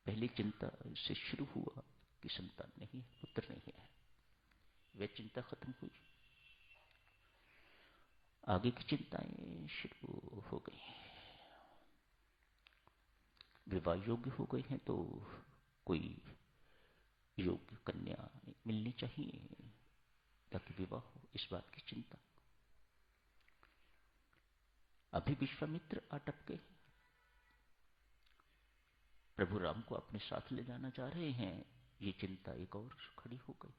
पहली चिंता से शुरू हुआ कि संतान नहीं है, पुत्र नहीं है, वह चिंता खत्म हुई। आगे की चिंताएं शुरू हो गई। विवाह योग्य हो गए हैं तो कोई योग्य कन्या मिलनी चाहिए ताकि विवाह हो, इस बात की चिंता। अभी विश्वामित्र अटक गए, प्रभु राम को अपने साथ ले जाना चाह रहे हैं, ये चिंता एक और खड़ी हो गई।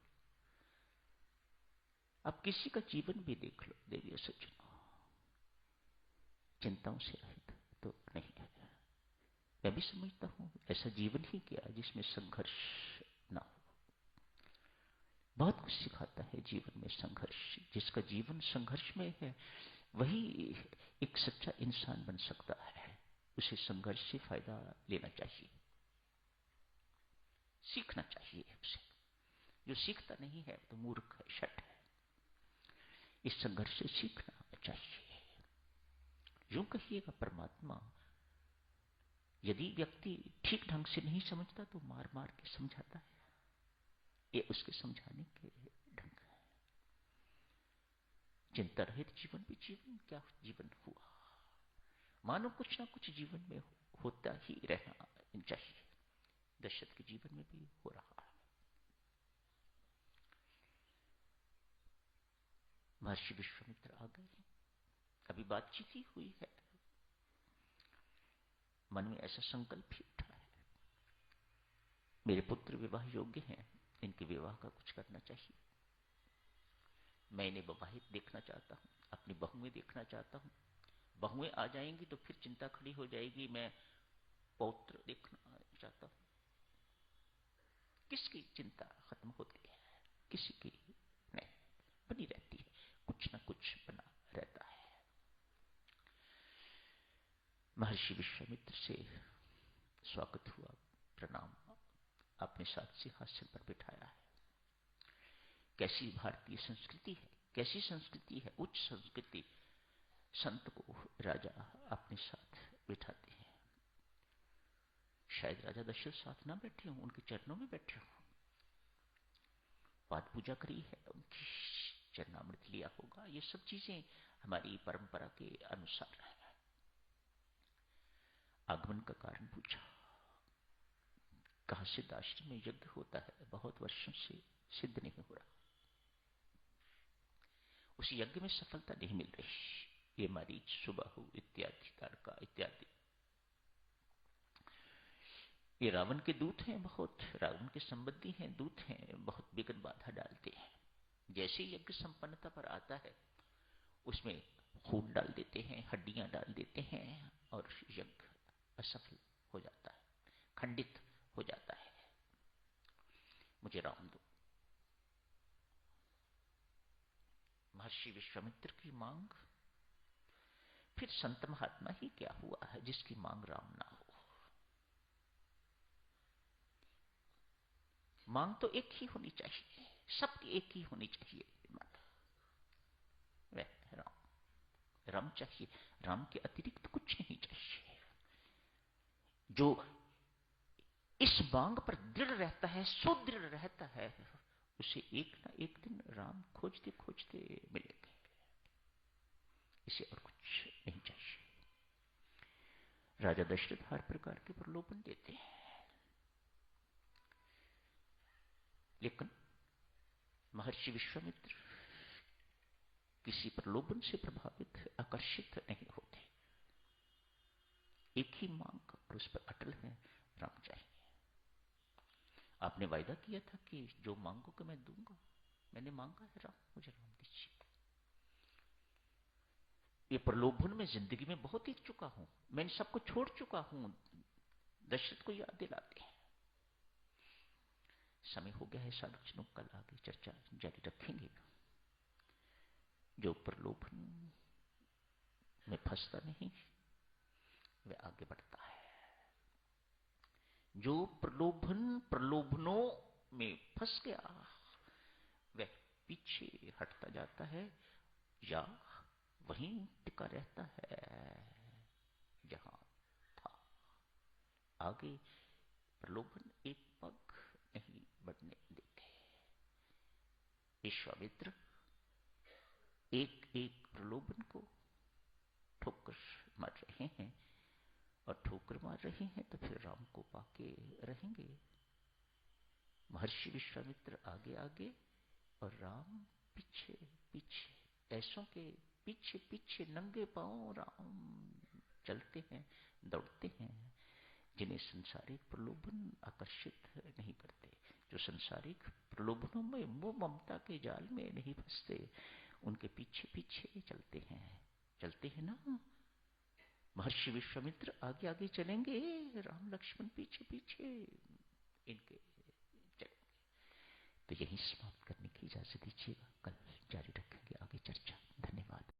अब किसी का जीवन भी देख लो देवी सज्जनों, चिंताओं से रहित तो नहीं है। मैं भी समझता हूं ऐसा जीवन ही क्या जिसमें संघर्ष ना हो। बहुत कुछ सिखाता है जीवन में संघर्ष। जिसका जीवन संघर्ष में है वही एक सच्चा इंसान बन सकता है। उसे संघर्ष से फायदा लेना चाहिए, सीखना चाहिए उसे। जो सीखता नहीं है तो मूर्ख है, शठ है। इस संघर्ष से सीखना चाहिए। यूं कहिएगा, परमात्मा यदि व्यक्ति ठीक ढंग से नहीं समझता तो मार मार के समझाता है। ये उसके समझाने के ढंग है। चिंता रहित जीवन भी जीवन क्या जीवन हुआ। मानो कुछ ना कुछ जीवन में होता ही रहना चाहिए। दशरथ के जीवन में भी हो रहा है। महर्षि विश्वामित्र आ गए, अभी बातचीत ही हुई है। मन में ऐसा संकल्प ही उठा है, मेरे पुत्र विवाह योग्य हैं, इनके विवाह का कुछ करना चाहिए। मैं इन्हें विवाहित देखना चाहता हूं, अपनी बहुएं देखना चाहता हूं। बहुएं आ जाएंगी तो फिर चिंता खड़ी हो जाएगी, मैं पौत्र देखना चाहता हूं। किसकी चिंता खत्म होती है? किसी की नहीं, बनी रहती है, कुछ ना कुछ बना रहता है। महर्षि विश्वामित्र से स्वागत हुआ, प्रणाम, अपने साथ सिंहासन पर बिठाया है। कैसी भारतीय संस्कृति है, कैसी संस्कृति है, उच्च संस्कृति। संत को राजा अपने साथ बिठाते हैं। शायद राजा दशरथ साथ ना बैठे हों, उनके चरणों में बैठे हों, पाद पूजा करी है, उनकी चरणामृत लिया होगा। ये सब चीजें हमारी परंपरा के अनुसार है। आगमन का कारण पूछा, कहा सिद्धाश्रम में यज्ञ होता है, बहुत वर्षों से सिद्ध नहीं हो रहा, उस यज्ञ में सफलता नहीं मिल रही। ये मरीच, सुबाहु इत्यादि, तारका इत्यादि, ये रावण के दूत हैं, बहुत रावण के संबंधी हैं, दूत हैं, बहुत विघ्न बाधा डालते हैं। जैसे यज्ञ संपन्नता पर आता है उसमें खून डाल देते हैं, हड्डियां डाल देते हैं और यज्ञ असफल हो जाता है, खंडित हो जाता है। मुझे राम दो। महर्षि विश्वामित्र की मांग, फिर संत महात्मा ही क्या हुआ है जिसकी मांग राम ना हो। मांग तो एक ही होनी चाहिए, सबकी एक ही होनी चाहिए। वह राम, राम चाहिए, राम के अतिरिक्त कुछ नहीं चाहिए। जो इस मांग पर दृढ़ रहता है, सुदृढ़ रहता है, उसे एक ना एक दिन राम खोजते खोजते मिलेंगे। इसे और कुछ नहीं चाहिए। राजा दशरथ हर प्रकार के प्रलोभन देते हैं, लेकिन महर्षि विश्वामित्र किसी प्रलोभन से प्रभावित, आकर्षित नहीं होते। एक ही मांग और उस पर अटल है, राम चाहिए। आपने वायदा किया था कि जो मांगोगे मैं दूंगा, मैंने मांगा है राम, मुझे राम दीजिए। ये प्रलोभन में जिंदगी में बहुत ही चुका हूं, मैं इन सबको छोड़ चुका हूं। दशरथ को याद दिलाते हैं। समय हो गया है सार्वजनिक, कल आगे चर्चा जारी रखेंगे। जो प्रलोभन में फंसता नहीं वह आगे बढ़ता है। जो प्रलोभनों में फंस गया वह पीछे हटता जाता है या वहीं टिका रहता है जहां था। आगे प्रलोभन एक पग नहीं बढ़ने देते। विश्वामित्र एक एक प्रलोभन को ठोकर मार रहे हैं, और ठोकर मार रहे हैं तो फिर राम को पाके रहेंगे। महर्षि विश्वामित्र आगे आगे और राम पीछे पीछे, ऐसों के पीछे पीछे नंगे पांव राम चलते हैं, दौड़ते हैं, जिन्हें संसारिक प्रलोभन आकर्षित नहीं करते, जो संसारिक प्रलोभनों में मोह ममता के जाल में नहीं फंसते, उनके पीछे पीछे चलते हैं ना। महर्षि विश्वामित्र आगे आगे चलेंगे, राम लक्ष्मण पीछे पीछे इनके चलेंगे। तो यही समाप्त करने की इजाजत दीजिएगा, कल जारी रखेंगे आगे चर्चा। धन्यवाद।